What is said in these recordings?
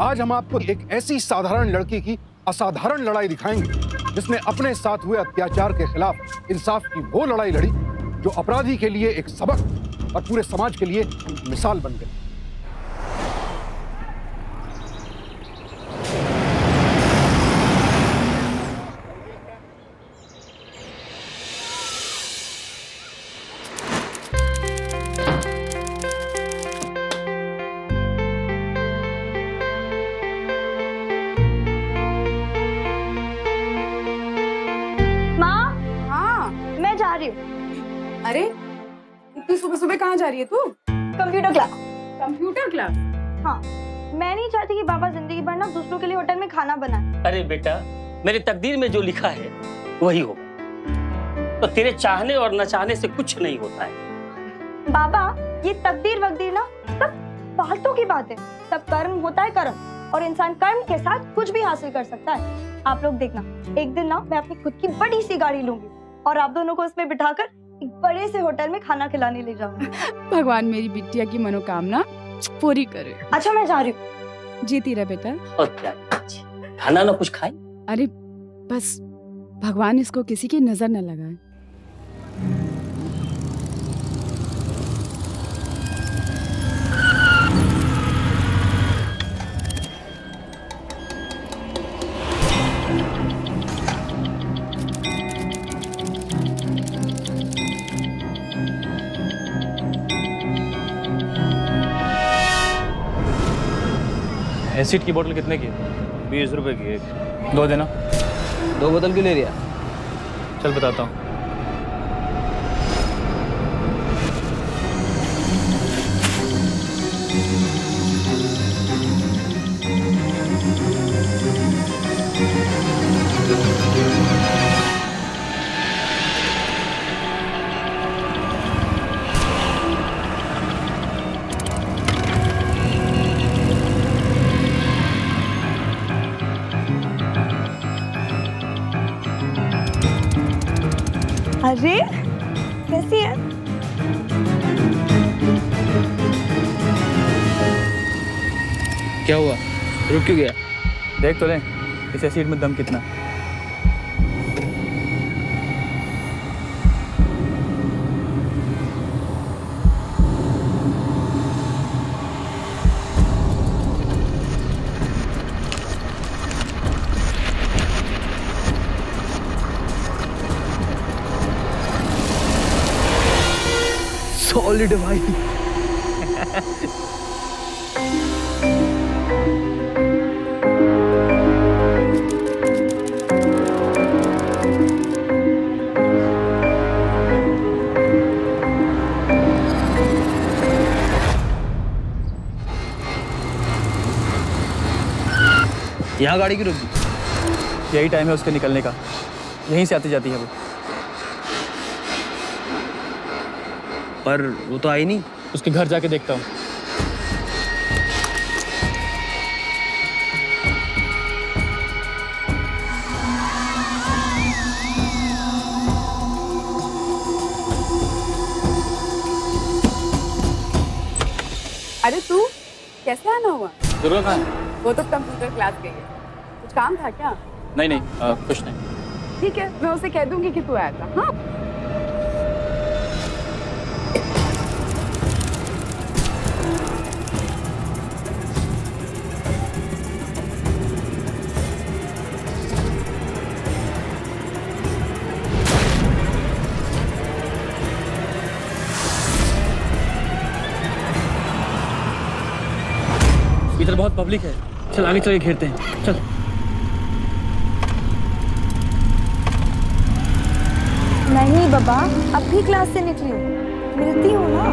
आज हम आपको एक ऐसी साधारण लड़की की असाधारण लड़ाई दिखाएंगे जिसने अपने साथ हुए अत्याचार के खिलाफ इंसाफ की वो लड़ाई लड़ी जो अपराधी के लिए एक सबक और पूरे समाज के लिए मिसाल बन गई। अरे इतनी सुबह सुबह कहाँ जा रही है तू? Computer class. Computer class? हाँ, मैं नहीं चाहती कि पापा जिंदगी भर ना दूसरों के लिए होटल में खाना बनाए। अरे बेटा, मेरे तकदीर में जो लिखा है वही होगा। तो तेरे चाहने और न चाहने से कुछ नहीं होता है। बाबा, ये तकदीर वकदीर ना सब फालतू की बात है। सब कर्म होता है कर्म, और इंसान कर्म के साथ कुछ भी हासिल कर सकता है। आप लोग देखना, एक दिन ना मैं अपनी खुद की बड़ी सी गाड़ी लूंगी और आप दोनों को उसमें बिठाकर एक बड़े से होटल में खाना खिलाने ले जाऊंगी। भगवान मेरी बिटिया की मनोकामना पूरी करे। अच्छा, मैं जा रही हूँ। जीती रह बेटा। और क्या खाना ना कुछ खाए? अरे बस भगवान इसको किसी की नजर न लगाए। एसिड की बोतल कितने की? 20 रुपए की एक। 2 देना। 2 बोतल क्यों ले रही है? चल बताता हूँ। अरे कैसी है? क्या हुआ? रुक क्यों गया? देख तो ले इस एसिड में दम कितना। सॉलिड भाई। यहाँ गाड़ी क्यों रुक गई? यही टाइम है उसके निकलने का। यहीं से आती जाती है वो। पर वो तो आई नहीं। उसके घर जाके देखता हूँ। अरे तू कैसे आना हुआ? दुर्गा कहाँ है? वो तो कंप्यूटर क्लास गई है। कुछ काम था क्या? नहीं कुछ नहीं। ठीक है, मैं उसे कह दूंगी कि तू आया था। हाँ इधर बहुत पब्लिक है। चल आगे चल के घेरते हैं। चल। नहीं बाबा, अब भी क्लास से निकली हूँ, मिलती हूँ ना।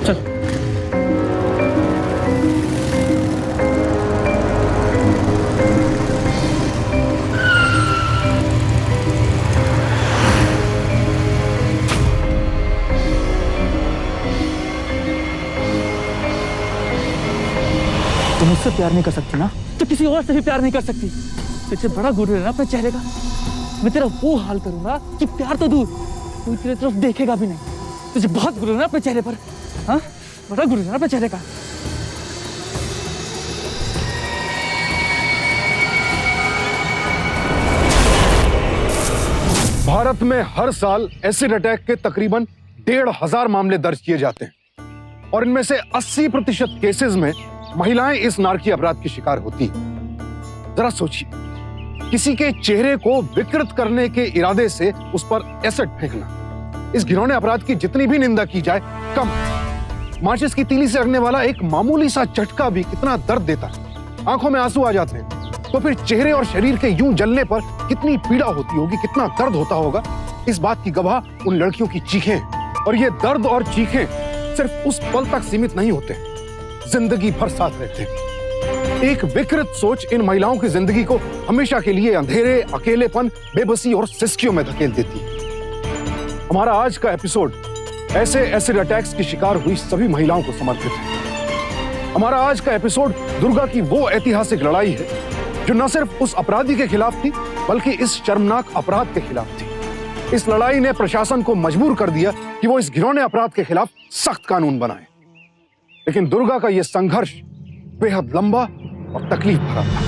चल। तुम मुझसे प्यार नहीं कर सकती ना, तो किसी और से भी प्यार नहीं कर सकती। इससे बड़ा गुरूर है ना अपने चेहरे का। मैं तेरा वो हाल करूंगा कि प्यार तो दूर, कोई तेरे तरफ देखेगा भी नहीं। तुझे बहुत गुरूर है ना अपने चेहरे पर, हाँ बड़ा गुरूर है ना अपने चेहरे का। भारत में हर साल एसिड अटैक के तकरीबन 1,500 मामले दर्ज किए जाते हैं और इनमें से 80% केसेस में महिलाएं इस नारकी अपराध की शिकार होती हैं। जरा सोचिए, किसी के चेहरे को विकृत करने के इरादे से उस पर एसिड फेंकना, इस घिनौने अपराध की जितनी भी निंदा की जाए कम। माचिस की तीली से लगने वाला एक मामूली सा झटका भी कितना दर्द देता है, आंखों में आंसू आ जाते हैं, तो फिर चेहरे और शरीर के यूं जलने पर कितनी पीड़ा होती होगी, कितना दर्द होता होगा। इस बात की गवाह उन लड़कियों की चीखें, और ये दर्द और चीखें सिर्फ उस पल तक सीमित नहीं होते, जिंदगी भर साथ रहते हैं। एक विकृत सोच इन महिलाओं की जिंदगी को हमेशा के लिए अंधेरे, अकेलेपन, बेबसी और सिसकियों में धकेल देती है। हमारा आज का एपिसोड ऐसे एसिड अटैक्स की शिकार हुई सभी महिलाओं को समर्पित है। हमारा आज का एपिसोड दुर्गा की वो ऐतिहासिक लड़ाई है जो न सिर्फ उस अपराधी के खिलाफ थी, बल्कि इस शर्मनाक अपराध के खिलाफ थी। इस लड़ाई ने प्रशासन को मजबूर कर दिया कि वो इस घिनौने अपराध के खिलाफ सख्त कानून बनाए। लेकिन दुर्गा का यह संघर्ष बेहद लंबा और तकलीफ भरा था।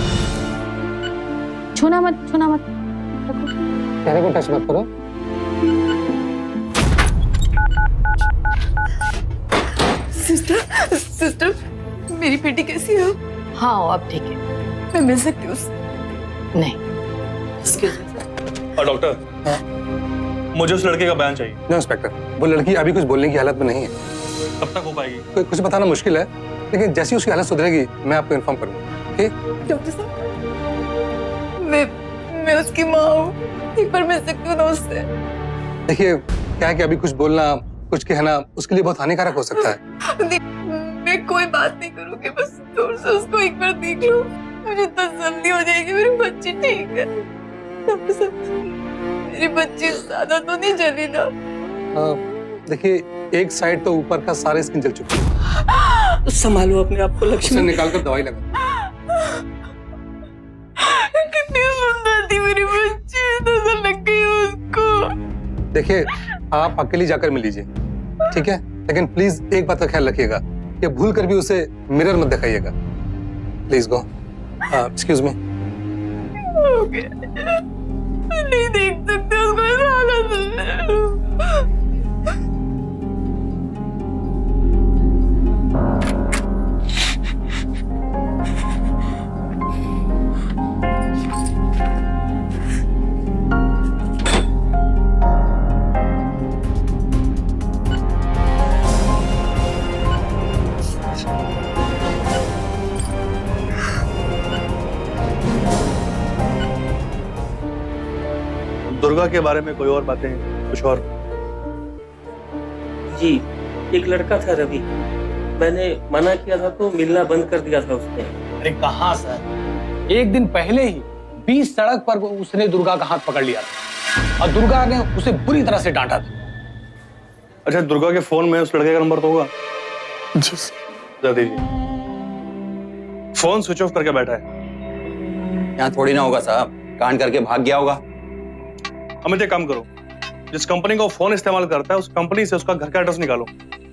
छूना मत, छूना मत। चेहरे को टच मत करो। सिस्टर, मेरी बेटी कैसी है? हाँ अब ठीक है, मैं मिल सकती हूँ उससे? नहीं। Excuse me. और डॉक्टर, मुझे उस लड़के का बयान चाहिए। नो इंस्पेक्टर, वो लड़की अभी कुछ बोलने की हालत में नहीं है। कब तक हो पाएगी? कुछ बताना मुश्किल है, लेकिन जैसी उसकी हालत सुधरेगी मैं आपको इन्फॉर्म करूंगा। ठीक? डॉक्टर साहब, मैं उसकी माँ हूँ, एक बार मिल सकती हूँ ना उससे? देखिए, क्या है कि अभी कुछ बोलना, कुछ कहना उसके लिए बहुत हानिकारक हो सकता है। मैं कोई बात नहीं करूँगी, बस दूर से उसको एक बार देख लूँ, मुझे तसल्ली हो जाएगी। मेरी बच्ची ठीक है। डॉक्टर साहब, मेरी बच्ची ज्यादा तो नहीं जली ना? देखिए, एक साइड तो ऊपर का सारा स्किन जल चुकी है। संभालो अपने आप को उसे लक्ष्मी। निकाल कर दवाई लगा। कितनी सुंदर थी मेरी बच्ची, नजर लग गई उसको। देखिए, आप अकेली जाकर मिल लीजिए, ठीक है? लेकिन प्लीज एक बात का ख्याल रखिएगा, ये भूल कर भी उसे मिरर मत दिखाइएगा। Please go. Excuse me. नहीं देख सकते उसको इस हालत में। दुर्गा के बारे में कोई और बातें, कुछ और? जी, एक लड़का था रवि, मैंने मना किया था तो मिलना बंद कर दिया था उसने। अरे कहाँ सर, एक दिन पहले ही 20 सड़क पर उसने दुर्गा का हाथ पकड़ लिया था और दुर्गा ने उसे बुरी तरह से डांटा था। अच्छा, दुर्गा के फोन में उस लड़के का नंबर तो होगा? जी जरा दीजिए। फोन स्विच ऑफ करके बैठा है। यहाँ थोड़ी ना होगा साहब, कांड करके भाग गया होगा। अमित, एक काम करो, जिस कंपनी का फोन इस्तेमाल करता है उस कंपनी से उसका घर का एड्रेस निकालो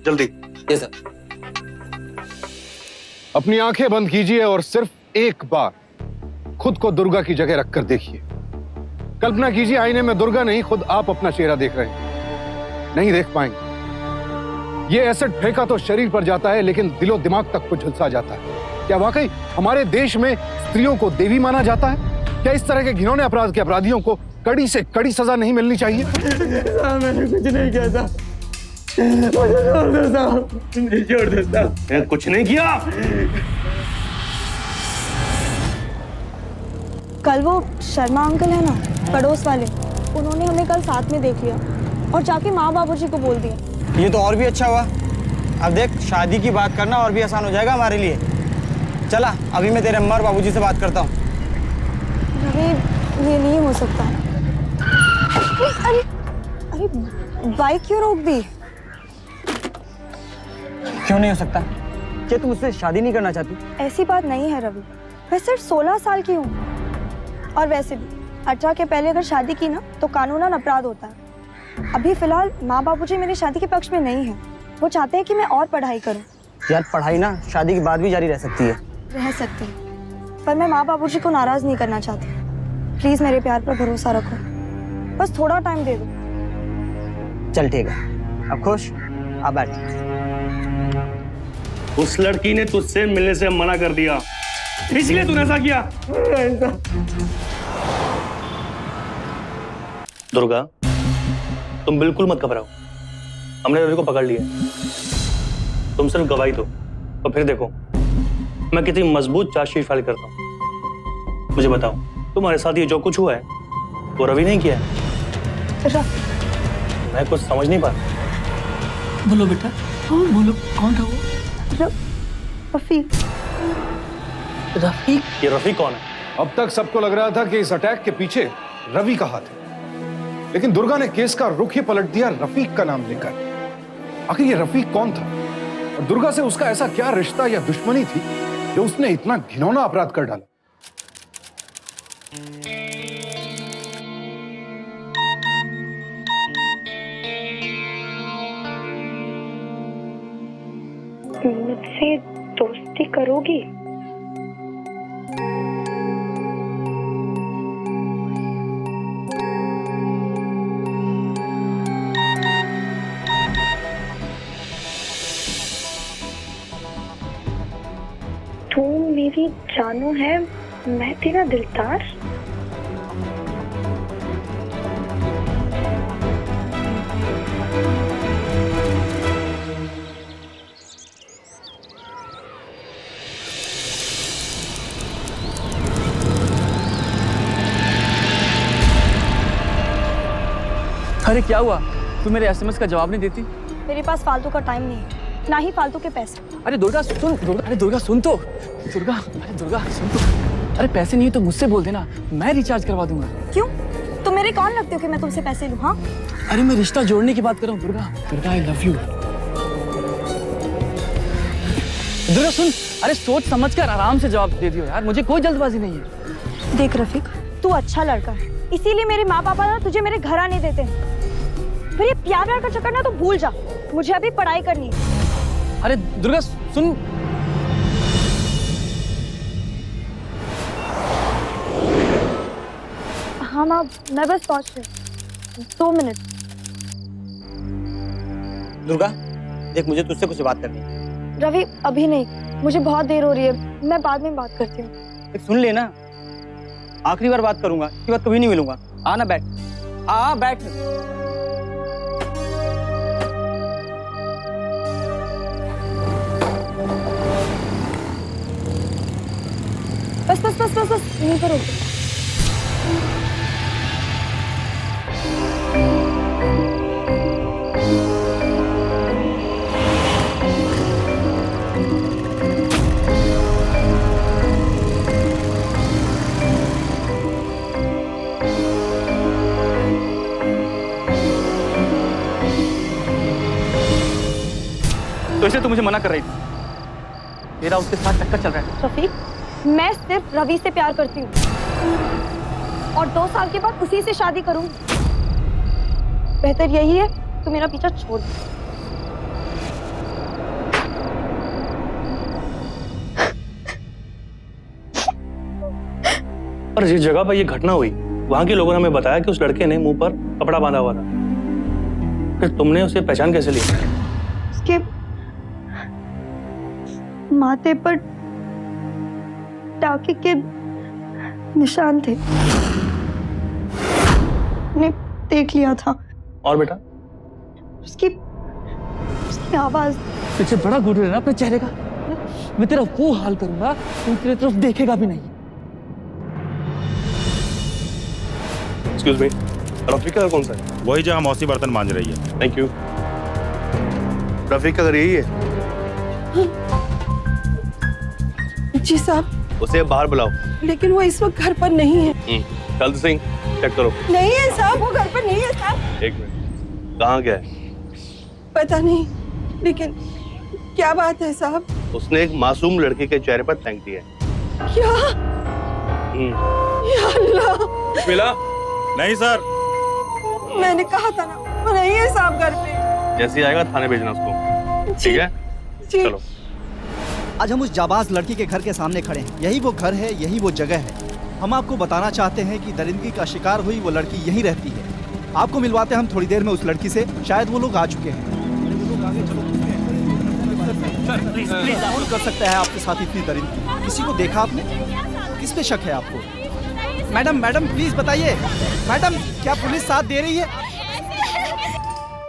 जल्दी। ये सर। अपनी आंखें बंद कीजिए और सिर्फ एक बार खुद को दुर्गा की जगह रखकर देखिए। कल्पना कीजिए, आईने में दुर्गा नहीं, खुद आप अपना चेहरा देख रहे हैं। नहीं देख पाएंगे। ये एसिड फेंका तो शरीर पर जाता है, लेकिन दिलो दिमाग तक को झुलसा जाता है। क्या वाकई हमारे देश में स्त्रियों को देवी माना जाता है? क्या इस तरह के घिनौने अपराध के अपराधियों को कड़ी से कड़ी सजा नहीं मिलनी चाहिए? मैंने कुछ नहीं किया था, मुझे छोड़ दो साहब, मुझे छोड़ दो साहब, मैंने कुछ नहीं किया। कल वो शर्मा अंकल है ना, पड़ोस वाले, उन्होंने हमें कल साथ में देख लिया और जाके माँ बाबूजी को बोल दिया। ये तो और भी अच्छा हुआ। अब देख, शादी की बात करना और भी आसान हो जाएगा हमारे लिए। चला, अभी मैं तेरे अम्मा और बाबूजी से बात करता हूँ। ये नहीं हो सकता। अरे अरे, बाइक क्यों रोक दी? क्यों नहीं हो सकता? क्या तुम मुझसे शादी नहीं करना चाहती? ऐसी बात नहीं है रवि, मैं सिर्फ 16 साल की हूँ। और वैसे भी 18 के पहले अगर शादी की ना तो कानूनन अपराध होता है। अभी फिलहाल माँ बाबूजी मेरी शादी के पक्ष में नहीं है। वो चाहते हैं कि मैं और पढ़ाई करूं। यार पढ़ाई ना शादी के बाद भी जारी रह सकती है। रह सकती है, पर मैं माँ बाबूजी को नाराज नहीं करना चाहती। प्लीज मेरे प्यार पर भरोसा रखो, बस थोड़ा टाइम दे दो। चल ठीक है, अब खुश, अब बैठ। उस लड़की ने तुझसे मिलने से मना कर दिया, इसलिए तूने ऐसा किया। दुर्गा, तुम बिल्कुल मत घबराओ, हमने रवि को पकड़ लिया। तुम सिर्फ गवाही दो और फिर देखो मैं कितनी मजबूत चार्जशीट फाइल करता हूँ। मुझे बताओ, तुम्हारे साथ ये जो कुछ हुआ है वो रवि नहीं किया है? मैं कुछ समझ नहीं पा रहा। बोलो बेटा, बोलो कौन था वो? रफीक। रफीक? ये रफीक कौन है? अब तक सबको लग रहा था कि इस अटैक के पीछे रवि का हाथ है, लेकिन दुर्गा ने केस का रुख ही पलट दिया रफीक का नाम लेकर। आखिर ये रफीक कौन था और दुर्गा से उसका ऐसा क्या रिश्ता या दुश्मनी थी जो उसने इतना घिनौना अपराध कर डाला? मुझसे दोस्ती करोगी? तू मेरी जानू है, मैं तेरा दिलदार। अरे क्या हुआ, तू मेरे एसएमएस का जवाब नहीं देती? मेरे पास फालतू का टाइम नहीं है, ना ही फालतू के पैसे। अरे दुर्गा सुन, अरे दुर्गा सुन तो, अरे दुर्गा सुन तो। अरे पैसे नहीं तो मुझसे बोल देना, मैं रिचार्ज करवा दूंगा। क्यों? तुम मेरे कौन लगते हो कि मैं तुमसे पैसे लूं? हाँ, अरे मैं रिश्ता जोड़ने की बात कर रहा हूँ Durga, I love you. Durga सुन, अरे सोच समझ कर आराम से जवाब दे दियो यार, मुझे कोई जल्दबाजी नहीं है। देख रफीक, तू अच्छा लड़का है, इसीलिए मेरे माँ पापा ना तुझे मेरे घर आने देते हैं। फिर ये प्यार का चक्कर ना तो भूल जा, मुझे अभी पढ़ाई करनी है। अरे दुर्गा सुन, हाँ माँ, मैं बस पहुंच रही, 2 मिनट। दुर्गा देख, मुझे तुझसे कुछ बात करनी है। रवि अभी नहीं, मुझे बहुत देर हो रही है, मैं बाद में बात करती हूँ। सुन लेना, आखिरी बार बात करूंगा, इसके बाद कभी नहीं मिलूंगा। आना, बैठ, बैठ। बस यहीं पर रुको। तो इसे तू मुझे मना कर रही थी, मेरा उसके साथ टक्कर चल रहा है। रफीक, मैं सिर्फ रवि से प्यार करती हूँ और 2 साल के बाद उसी से शादी करूंगी। बेहतर यही है तो मेरा पीछा छोड़ दे। और जिस जगह पर ये घटना हुई वहां के लोगों ने हमें बताया कि उस लड़के ने मुंह पर कपड़ा बांधा हुआ था। फिर तुमने उसे पहचान कैसे ली? उसके माथे पर टाके के निशान थे, ने देख लिया था। और बेटा? उसकी आवाज। पीछे बड़ा गुड़ है ना अपने चेहरे का, मैं तेरा वो हाल करूंगा तू तेरी तरफ देखेगा भी नहीं। एक्सक्यूज मी, रफीक का घर कौन सा है? वही जहाँ मौसी बर्तन मांज रही है। Thank you. रफीक का घर यही है? जी साहब। उसे बाहर बुलाओ। लेकिन वो इस वक्त घर पर नहीं है। चल सिंह, चेक करो। नहीं है साहब, वो घर पर नहीं है साहब। एक मिनट, कहाँ गया है? पता नहीं, लेकिन क्या बात है साहब? उसने एक मासूम लड़के के चेहरे पर थैंक दिया है। क्या? या अल्लाह, कुछ मिला? नहीं सर। मैंने कहा था ना वो नहीं है साहब घर पे। जैसे ही आएगा थाने भेजना उसको, ठीक है? जी। चलो। आज हम उस जाबाज लड़की के घर के सामने खड़े हैं। यही वो घर है, यही वो जगह है। हम आपको बताना चाहते हैं कि दरिंदगी का शिकार हुई वो लड़की यहीं रहती है। आपको मिलवाते हैं हम थोड़ी देर में उस लड़की से। शायद वो लोग आ चुके हैं। कौन कर सकता है आपके साथ इतनी दरिंदगी? किसी को देखा आपने? किस पे शक है आपको? मैडम मैडम प्लीज बताइए। मैडम क्या पुलिस साथ दे रही है?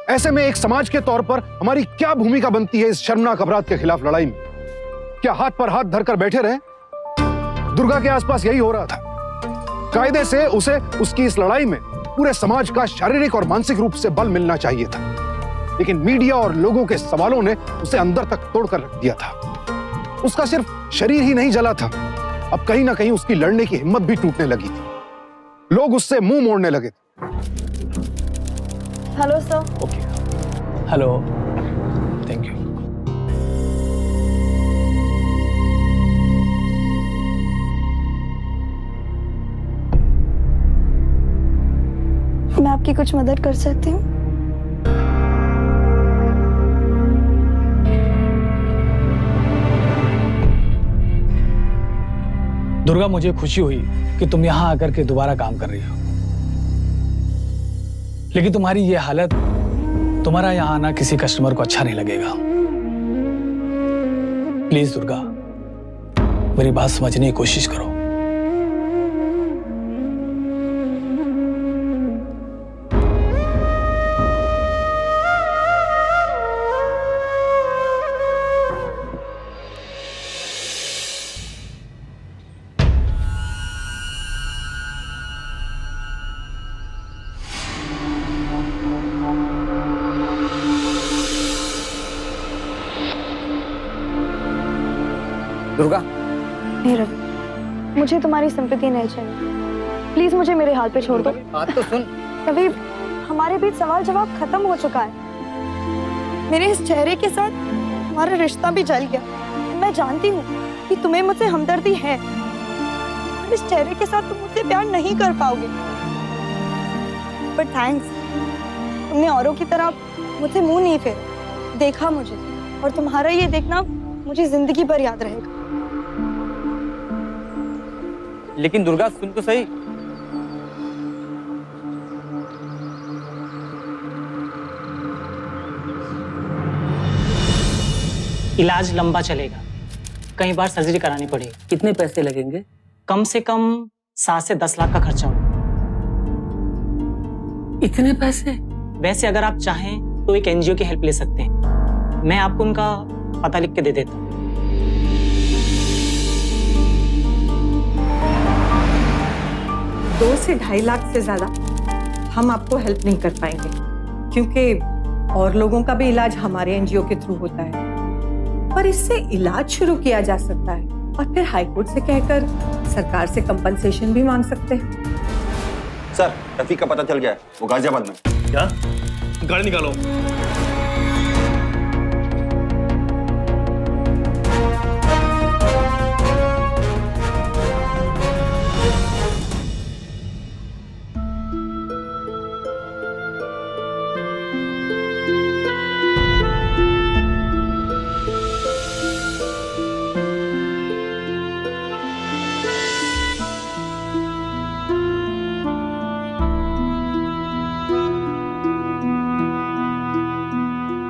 ऐसे में एक समाज के तौर पर हमारी क्या भूमिका बनती है इस शर्मनाक अपराध के खिलाफ लड़ाई में? क्या हाथ पर हाथ धरकर बैठे रहे? दुर्गा के आसपास यही हो रहा था। कायदे से उसे उसकी इस लड़ाई में पूरे समाज का शारीरिक और मानसिक रूप से बल मिलना चाहिए था, लेकिन मीडिया और लोगों के सवालों ने उसे अंदर तक तोड़कर रख दिया था। उसका सिर्फ शरीर ही नहीं जला था, अब कहीं ना कहीं उसकी लड़ने की हिम्मत भी टूटने लगी थी। लोग उससे मुंह मोड़ने लगे थे। Hello sir. Okay, hello, thank you. मैं आपकी कुछ मदद कर सकती हूँ? दुर्गा, मुझे खुशी हुई कि तुम यहाँ आकर के दोबारा काम कर रही हो, लेकिन तुम्हारी ये हालत, तुम्हारा यहाँ आना किसी कस्टमर को अच्छा नहीं लगेगा। प्लीज दुर्गा, मेरी बात समझने की कोशिश करो। दुर्गा, नहीं रवि, मुझे तुम्हारी सिंपैथी नहीं चाहिए। प्लीज मुझे मेरे हाल पे छोड़ दो। बात तो सुन। रवि, हमारे बीच सवाल जवाब खत्म हो चुका है। मेरे इस चेहरे के साथ हमारा रिश्ता भी जल गया। मैं जानती हूँ कि तुम्हें मुझसे हमदर्दी है, इस चेहरे के साथ तुम मुझसे प्यार नहीं कर पाओगे। बट थैंक्स, तुमने औरों की तरह मुझसे मुंह नहीं फेरा, देखा मुझे, और तुम्हारा ये देखना मुझे जिंदगी भर याद रहेगा। लेकिन दुर्गा सुन तो सही। इलाज लंबा चलेगा, कई बार सर्जरी करानी पड़ेगी। कितने पैसे लगेंगे? कम से कम 7 से 10 लाख का खर्चा होगा। इतने पैसे? वैसे अगर आप चाहें तो एक एनजीओ की हेल्प ले सकते हैं। मैं आपको उनका पता लिख के दे देता हूँ। 2 से 2.5 लाख से ज्यादा हम आपको हेल्प नहीं कर पाएंगे, क्योंकि और लोगों का भी इलाज हमारे एनजीओ के थ्रू होता है। पर इससे इलाज शुरू किया जा सकता है और फिर हाईकोर्ट से कहकर सरकार से कंपनसेशन भी मांग सकते हैं। सर, रफीक का पता चल गया है, वो गाजियाबाद में। क्या? गाड़ी निकालो।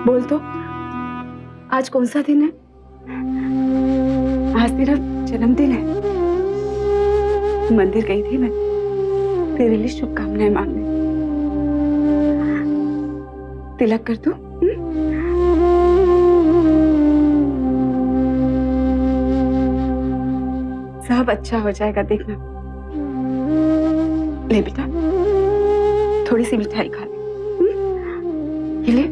बोल तो, आज कौन सा दिन है? आज तेरा जन्मदिन है। मंदिर गई थी मैं तेरे लिए शुभकामनाएं मांगने। तिलक कर तू। सब अच्छा हो जाएगा, देखना। ले बेटा, थोड़ी सी मिठाई खा ले। ये ले।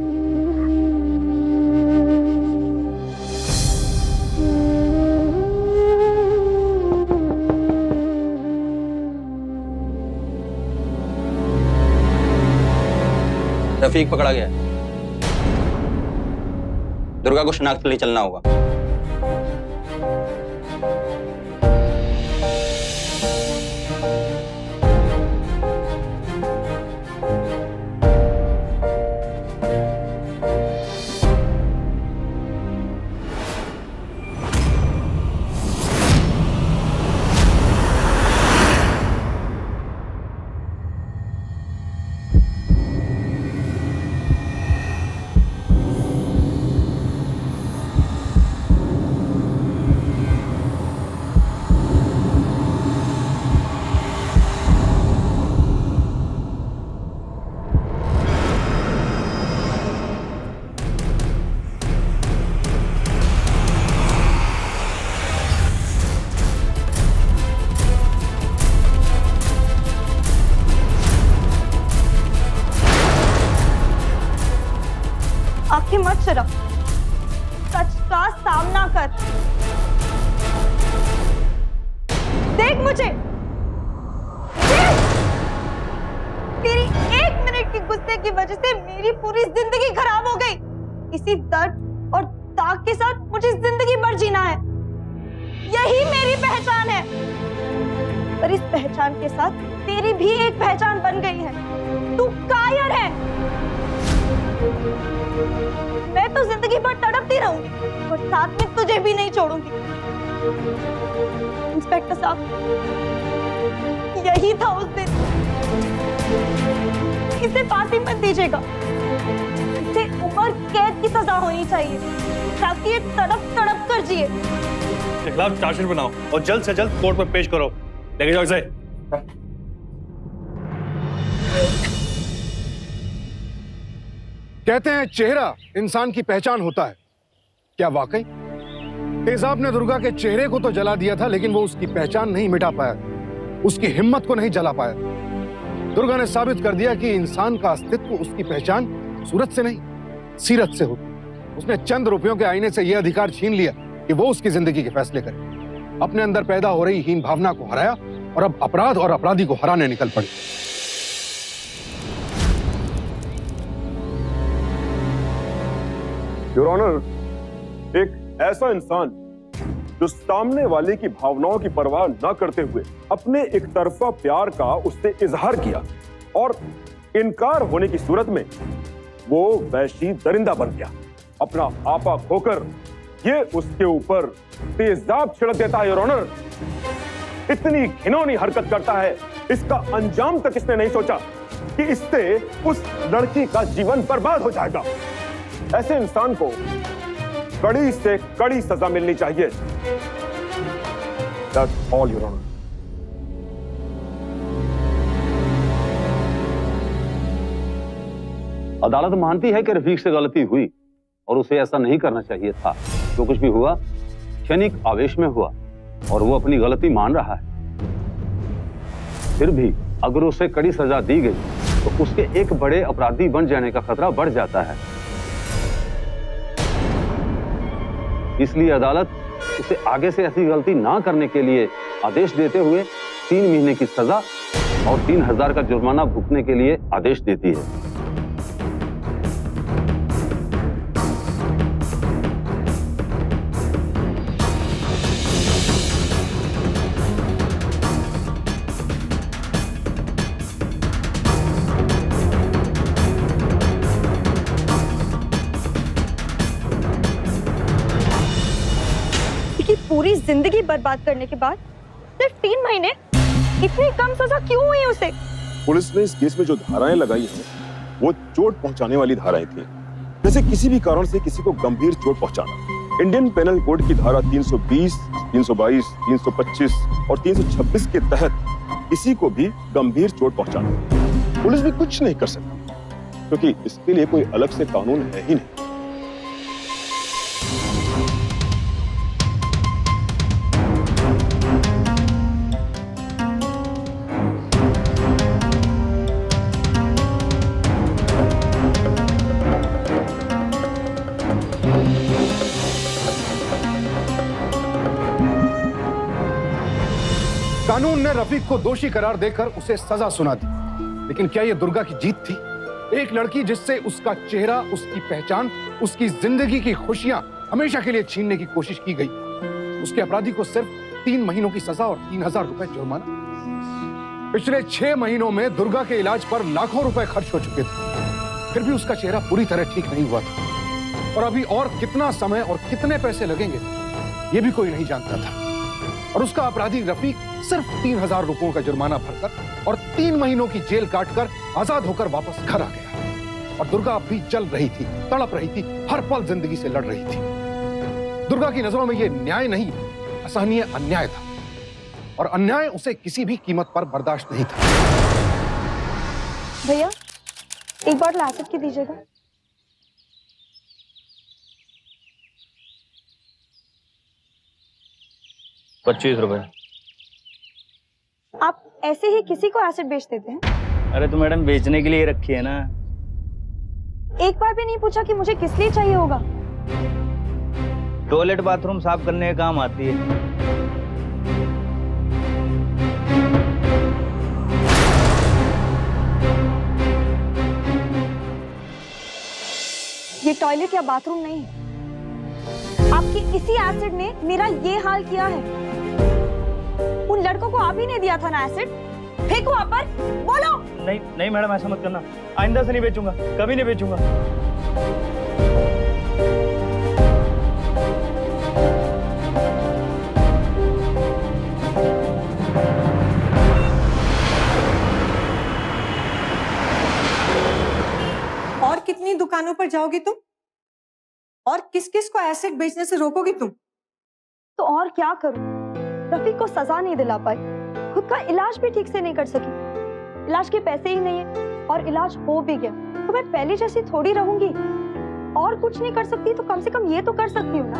रफीक पकड़ा गया है। दुर्गा को शनाख्त के लिए चलना होगा। आंखें मत चुरा, सच का सामना कर। देख मुझे, देख। तेरी एक मिनट की गुस्से की वजह से मेरी पूरी जिंदगी खराब हो गई। इसी दर्द और दाग के साथ मुझे जिंदगी भर जीना है, यही मेरी पहचान है। पर इस पहचान के साथ तेरी भी एक पहचान बन गई है, तू कायर है। मैं तो जिंदगी भर तड़पती रहूंगी और साथ में तुझे भी नहीं छोड़ूंगी। इंस्पेक्टर साहब, यही था उस दिन। इसे फांसी मत दीजिएगा, इसे उम्र कैद की सजा होनी चाहिए ताकि ये तड़प तड़प कर जिए। के खिलाफ चार्जशीट बनाओ और जल्द से जल्द कोर्ट में पेश करो। लेके जाओ इसे। कहते हैं चेहरा इंसान की पहचान होता है। क्या वाकई तेजाब ने दुर्गा के चेहरे को तो जला दिया था, लेकिन वो उसकी पहचान नहीं मिटा पाया, उसकी हिम्मत को नहीं जला पाया। दुर्गा ने साबित कर दिया कि इंसान का अस्तित्व, उसकी पहचान सूरत से नहीं, सीरत से होती। उसने चंद रुपयों के आईने से यह अधिकार छीन लिया कि वो उसकी जिंदगी के फैसले करे। अपने अंदर पैदा हो रही हीन भावना को हराया और अब अपराध और अपराधी को हराने निकल पड़े। योर ऑनर, एक ऐसा इंसान जो सामने वाले की भावनाओं की परवाह न करते हुए अपने एक तरफा प्यार का उससे इजहार किया और इनकार होने की सूरत में वो वैशी दरिंदा बन गया। अपना आपा खोकर ये उसके ऊपर तेजाब छिड़क देता है। योर ऑनर, इतनी घिनौनी हरकत करता है, इसका अंजाम तक इसने नहीं सोचा कि इससे उस लड़की का जीवन बर्बाद हो जाएगा। ऐसे इंसान को कड़ी से कड़ी सजा मिलनी चाहिए। That's all, Your Honor. अदालत मानती है कि रफीक से गलती हुई और उसे ऐसा नहीं करना चाहिए था। जो कुछ भी हुआ क्षणिक आवेश में हुआ और वो अपनी गलती मान रहा है। फिर भी अगर उसे कड़ी सजा दी गई तो उसके एक बड़े अपराधी बन जाने का खतरा बढ़ जाता है। इसलिए अदालत उसे आगे से ऐसी गलती ना करने के लिए आदेश देते हुए 3 महीने की सजा और 3000 का जुर्माना भुगतने के लिए आदेश देती है। पूरी जिंदगी बर्बाद करने के बाद सिर्फ 3 महीने, इतनी कम सजा क्यों हुई उसे? पुलिस ने इस केस में जो धाराएं लगाई हैं, वो चोट पहुंचाने वाली धाराएं थी। जैसे किसी भी कारण से किसी को गंभीर चोट पहुंचाना। इंडियन पेनल कोड की धारा 320, 322, 325 और 326 के तहत किसी को भी गंभीर चोट पहुंचाना। पुलिस भी कुछ नहीं कर सकती क्योंकि इसके लिए कोई अलग से कानून है ही नहीं। कानून ने रफीक को दोषी करार देकर उसे सजा सुना दी, लेकिन क्या यह दुर्गा की जीत थी? एक लड़की जिससे उसका चेहरा, उसकी पहचान, उसकी जिंदगी की खुशियां हमेशा के लिए छीनने की कोशिश की गई। उसके अपराधी को सिर्फ 3 महीनों की सजा और 3000 रुपए जुर्माना। पिछले 6 महीनों में दुर्गा के इलाज पर लाखों रुपए खर्च हो चुके थे, फिर भी उसका चेहरा पूरी तरह ठीक नहीं हुआ था। और अभी और कितना समय और कितने पैसे लगेंगे ये भी कोई नहीं जानता था। और उसका अपराधी रफीक सिर्फ 3000 रुपयों का जुर्माना भरकर और 3 महीनों की जेल काटकर आजाद होकर वापस घर आ गया। और दुर्गा अब भी जल रही थी, तड़प रही थी, हर पल जिंदगी से लड़ रही थी। दुर्गा की नजरों में यह न्याय नहीं, असहनीय अन्याय था, और अन्याय उसे किसी भी कीमत पर बर्दाश्त नहीं था। भैया, एक बार एसिड की दीजिएगा। ₹25। आप ऐसे ही किसी को एसिड बेच देते हैं? अरे तो मैडम बेचने के लिए रखी है ना। एक बार भी नहीं पूछा कि मुझे किस लिए चाहिए होगा। टॉयलेट बाथरूम साफ करने के काम आती है। ये टॉयलेट या बाथरूम नहीं है। आपके इसी एसिड ने मेरा ये हाल किया है। उन लड़कों को आप ही ने दिया था ना एसिड? फेंको आप पर, बोलो। नहीं नहीं मैडम, ऐसा मत करना। आइंदा से नहीं बेचूंगा, कभी नहीं बेचूंगा। और कितनी दुकानों पर जाओगी तुम? और किस किस को एसिड बेचने से रोकोगी तुम? तो और क्या करूं? रफीक को सजा नहीं दिला पाई, खुद का इलाज भी ठीक से नहीं कर सकी। इलाज के पैसे ही नहीं है और इलाज हो भी गया तो मैं पहले जैसी थोड़ी रहूंगी। और कुछ नहीं कर सकती तो कम से कम ये तो कर सकती हूँ ना,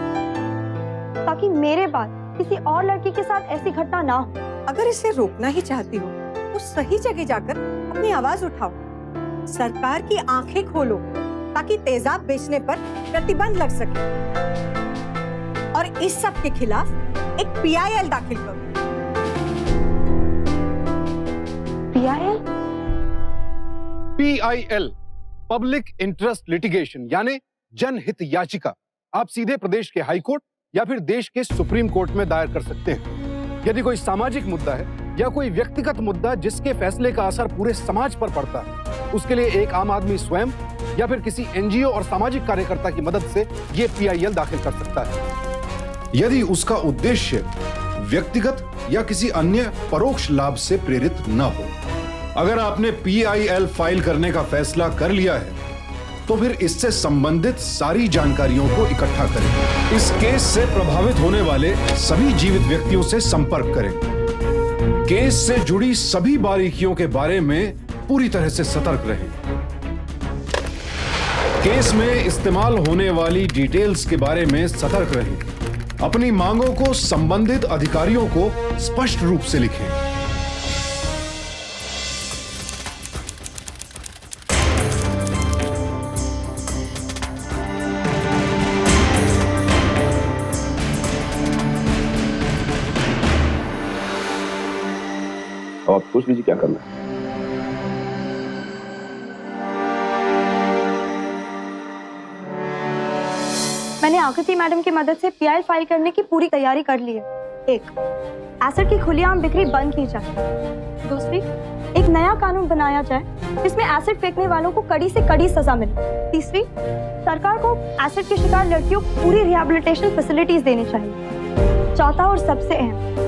ताकि मेरे बाद किसी और लड़की के साथ ऐसी घटना ना हो। अगर इसे रोकना ही चाहती हो तो सही जगह जाकर अपनी आवाज उठाओ, सरकार की आंखें खोलो ताकि तेजाब बेचने पर प्रतिबंध लग सके। और इस सब के खिलाफ एक PIL दाखिल करो। PIL पब्लिक इंटरेस्ट लिटिगेशन यानी जनहित याचिका आप सीधे प्रदेश के हाई कोर्ट या फिर देश के सुप्रीम कोर्ट में दायर कर सकते हैं। यदि कोई सामाजिक मुद्दा है या कोई व्यक्तिगत मुद्दा जिसके फैसले का असर पूरे समाज पर पड़ता है, उसके लिए एक आम आदमी स्वयं या फिर किसी NGO और सामाजिक कार्यकर्ता की मदद से ये PIL दाखिल कर सकता है, यदि उसका उद्देश्य व्यक्तिगत या किसी अन्य परोक्ष लाभ से प्रेरित न हो। अगर आपने PIL फाइल करने का फैसला कर लिया है तो फिर इससे संबंधित सारी जानकारियों को इकट्ठा करें। इस केस से प्रभावित होने वाले सभी जीवित व्यक्तियों से संपर्क करें। केस से जुड़ी सभी बारीकियों के बारे में पूरी तरह से सतर्क रहें। केस में इस्तेमाल होने वाली डिटेल्स के बारे में सतर्क रहें। अपनी मांगों को संबंधित अधिकारियों को स्पष्ट रूप से लिखें। आप सोच लीजिए क्या करना है। मैंने आकृति मैडम की मदद से PIL फाइल करने की पूरी तैयारी कर ली है। एक, एसिड की खुलेआम बिक्री बंद की जाए। दूसरी, एक नया कानून बनाया जाए जिसमें एसिड फेंकने वालों को कड़ी से कड़ी सजा मिले। तीसरी, सरकार को एसिड के शिकार लड़कियों को पूरी रिहैबिलिटेशन फैसिलिटीज देनी चाहिए। चौथा और सबसे अहम,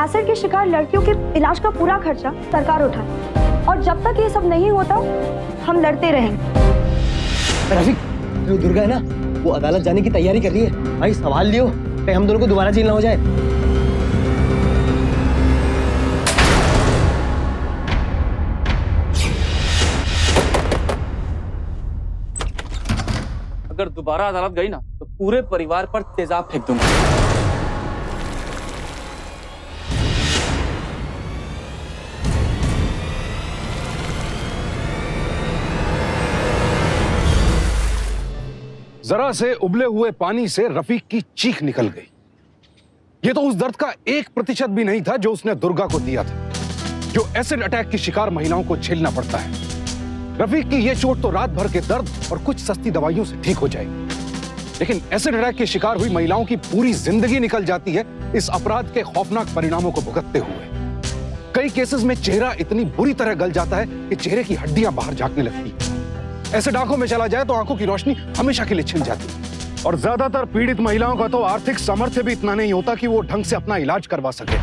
एसिड के शिकार लड़कियों के इलाज का पूरा खर्चा सरकार उठाए। और जब तक ये सब नहीं होता हम लड़ते रहेंगे। रफीक, जो दुर्गा है ना, वो अदालत जाने की तैयारी कर रही है। भाई सवाल लियो, कहीं हम दोनों को दोबारा जेल ना हो जाए। अगर दोबारा अदालत गई ना तो पूरे परिवार पर तेजाब फेंक दूंगा। जरा से उबले हुए पानी से रफीक की चीख निकल गई। ये तो उस दर्द का 1% भी नहीं था जो उसने दुर्गा को दिया था, जो एसिड अटैक की शिकार महिलाओं को झेलना पड़ता है। रफीक की ये चोट तो रात भर के दर्द और कुछ सस्ती दवाइयों से ठीक हो जाएगी, लेकिन एसिड अटैक की शिकार हुई महिलाओं की पूरी जिंदगी निकल जाती है इस अपराध के खौफनाक परिणामों को भुगतते हुए। कई केसेस में चेहरा इतनी बुरी तरह गल जाता है कि चेहरे की हड्डियां बाहर झांकने लगती है। एसिड आंखों में चला जाए तो आंखों की रोशनी हमेशा के लिए छिन जाती है। और ज्यादातर पीड़ित महिलाओं का तो आर्थिक सामर्थ्य भी इतना नहीं होता कि वो ढंग से अपना इलाज करवा सके।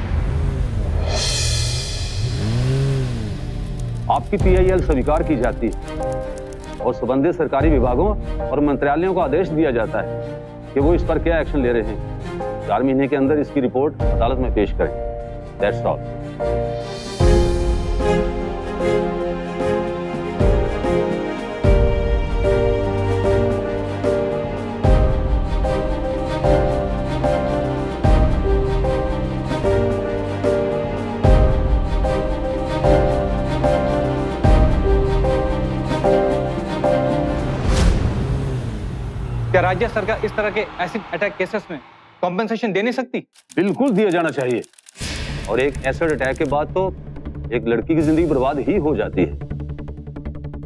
आपकी PIL स्वीकार की जाती है और संबंधित सरकारी विभागों और मंत्रालयों को आदेश दिया जाता है कि वो इस पर क्या एक्शन ले रहे हैं। 4 महीने के अंदर इसकी रिपोर्ट अदालत में पेश करें। That's all. क्या राज्य सरकार इस तरह के एसिड अटैक केसेस में कॉम्पेंसेशन दे नहीं सकती? बिल्कुल दिया जाना चाहिए। और एक एसिड अटैक के बाद तो एक लड़की की जिंदगी बर्बाद ही हो जाती है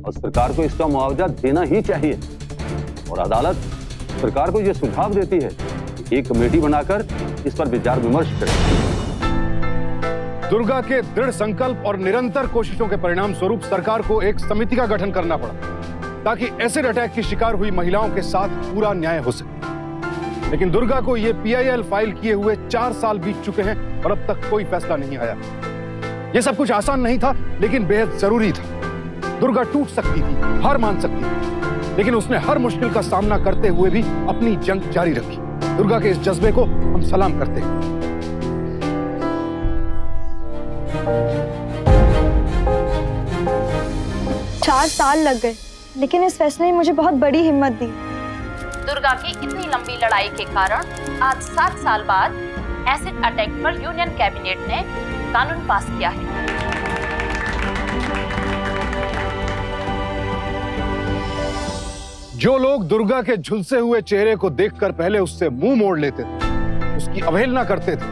और सरकार को इसका मुआवजा देना ही चाहिए। और अदालत सरकार को यह सुझाव देती है कि एक कमेटी बनाकर इस पर विचार विमर्श करे। दुर्गा के दृढ़ संकल्प और निरंतर कोशिशों के परिणाम स्वरूप सरकार को एक समिति का गठन करना पड़ा ताकि एसिड अटैक की शिकार हुई महिलाओं के साथ पूरा न्याय हो सके। लेकिन दुर्गा को यह PIL फाइल किए हुए 4 साल बीत चुके हैं और अब तक कोई फैसला नहीं आया। यह सब कुछ आसान नहीं था, लेकिन बेहद जरूरी था। दुर्गा टूट सकती थी, हार मान सकती थी, लेकिन उसने हर मुश्किल का सामना करते हुए भी अपनी जंग जारी रखी। दुर्गा के इस जज्बे को हम सलाम करते हैं। 4 साल लग गए, लेकिन इस फैसले ने मुझे बहुत बड़ी हिम्मत दी। दुर्गा की इतनी लंबी लड़ाई के कारण आज 7 साल बाद एसिड अटैक पर यूनियन कैबिनेट ने कानून पास किया है। जो लोग दुर्गा के झुलसे हुए चेहरे को देखकर पहले उससे मुंह मोड़ लेते थे, उसकी अवहेलना करते थे,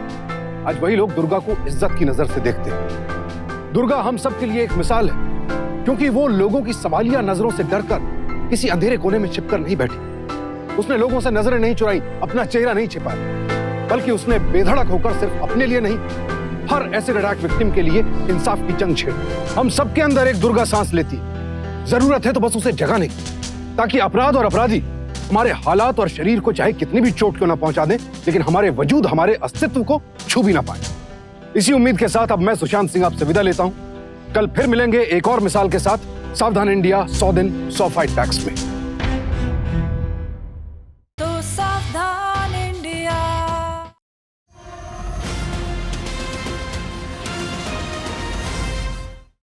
आज वही लोग दुर्गा को इज्जत की नजर से देखते हैं। दुर्गा हम सब के लिए एक मिसाल है, क्योंकि वो लोगों की सवालिया नजरों से डरकर किसी अंधेरे कोने में छिपकर नहीं बैठी। उसने लोगों से नजरें नहीं चुराई, अपना चेहरा नहीं छिपाया, बल्कि उसने बेधड़क होकर सिर्फ अपने लिए नहीं, हर एसिड अटैक विक्टिम के लिए इंसाफ की जंग छेड़ी। हम सबके अंदर एक दुर्गा सांस लेती, जरूरत है तो बस उसे जगाने की, ताकि अपराध और अपराधी हमारे हालात और शरीर को चाहे कितनी भी चोट क्यों ना पहुंचा दें, लेकिन हमारे वजूद, हमारे अस्तित्व को छू भी ना पाए। इसी उम्मीद के साथ अब मैं सुशांत सिंह आपसे विदा लेता हूं। कल फिर मिलेंगे एक और मिसाल के साथ। सावधान इंडिया 100 दिन 100 फाइट बैक्स में।